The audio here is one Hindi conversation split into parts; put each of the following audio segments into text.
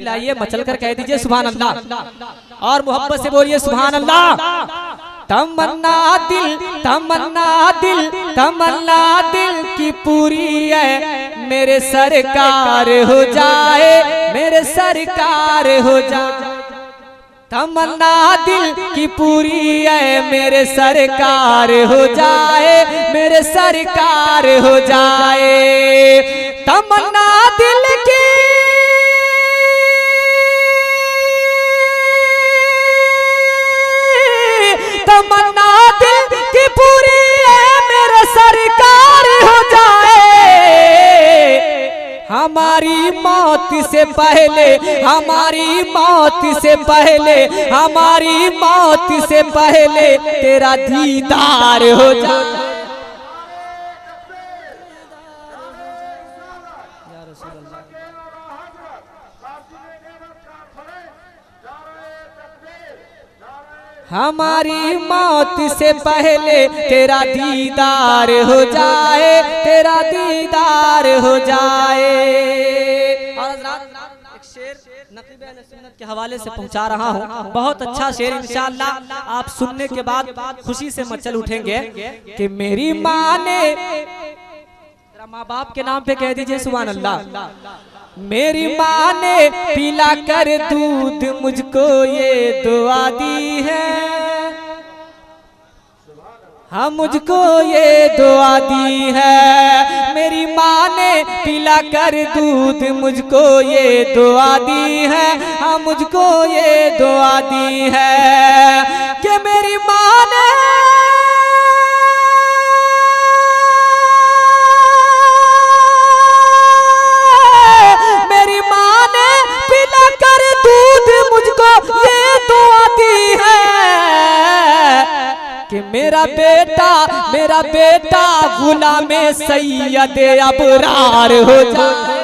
लाइए मचल कर कह दीजिए सुभान अल्लाह और मोहब्बत से बोलिए सुभान अल्लाह। तमन्ना दिल तमन्ना दिल तमन्ना दिल की पूरी है, मेरे सरकार हो जाए, मेरे सरकार हो जाए। तमन्ना दिल की पूरी है, मेरे सरकार हो जाए, मेरे सरकार हो जाए। तमन्ना दिल की तमन्ना दिल की पूरी है, मेरे सरकार हो जाए। हमारी मौत से पहले, हमारी मौत से पहले, हमारी मौत से पहले तेरा दीदार हो जाए। हमारी मौत से पहले तेरा दीदार हो जाए, तेरा दीदार हो जाए। और एक शेर नक़ीब अहले सुन्नत के हवाले से पहुंचा रहा हूं, बहुत अच्छा शेर, इंशाअल्लाह आप सुनने के बाद खुशी से मचल उठेंगे कि मेरी माँ ने, माँ बाप के नाम पे कह दीजिए सुभान अल्लाह। मेरी माँ ने पिला कर दूध मुझको ये दुआ दी है, हाँ मुझको ये दुआ दी है। मेरी माँ ने पिला कर दूध मुझको ये दुआ दी है, हाँ मुझको ये दुआ दी है कि मेरी माँ ने कि मेरा बेटा गुलामे सैयद अबरार हो जाए।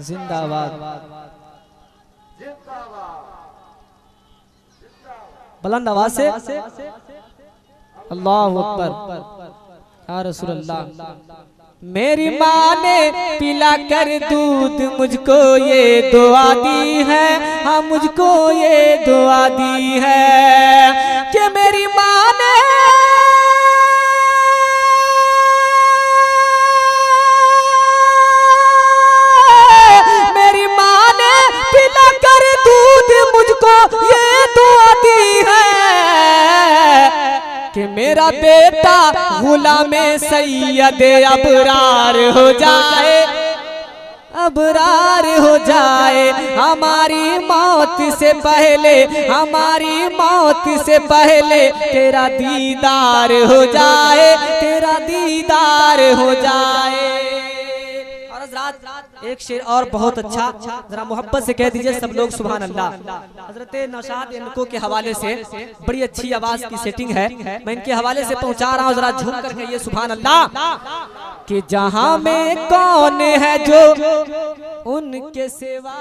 जिंदाबाद, बुलंद आवाज से अल्लाहु अकबर या रसूल अल्लाह। मेरी माँ ने पिला कर दूध मुझको ये दुआ दी है, हाँ मुझको ये दुआ दी है कि मेरी माँ ने पिला कर दूध मुझको ये दुआ दी है कि मेरा बेटा गुलामे सैयद अबरार हो जाए, अबरार हो जाए। हमारी मौत से पहले, हमारी मौत से पहले तेरा दीदार हो जाए, तेरा दीदार हो जाए। एक शेर और बहुत अच्छा, जरा मोहब्बत से कह दीजिए सब लोग सुभान अल्लाह। हजरत नौशाद इनको के हवाले से बड़ी अच्छी आवाज की सेटिंग है, मैं इनके हवाले से पहुंचा रहा हूँ, जरा झूम कर कहिए सुभान अल्लाह। कि जहां में कौन है जो उनके सेवा।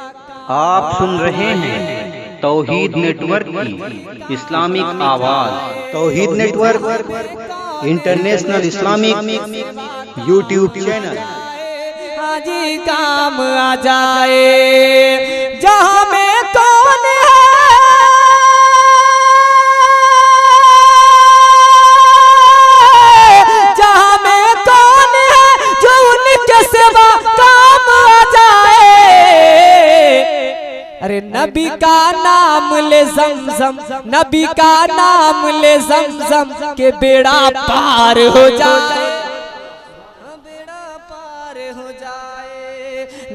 आप सुन रहे हैं तौहीद नेटवर्क की इस्लामिक आवाज। Tauheed network international Islamic YouTube channel. जी काम आ जाए जहां में कौन है, जहां में कौन है जो उनके सेवा काम आ जाए। अरे नबी का नाम ले ज़मज़म, नबी का नाम ले ज़मज़म के बेड़ा पार हो जाए,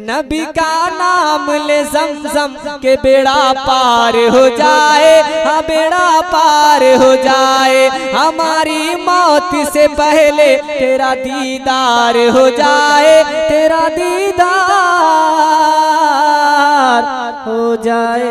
नबी का नाम ले ज़मज़म के बेड़ा पार हो जाए, हाँ बेड़ा पार हो जाए। हमारी मौत से पहले तेरा दीदार हो जाए, तेरा दीदार हो जाए।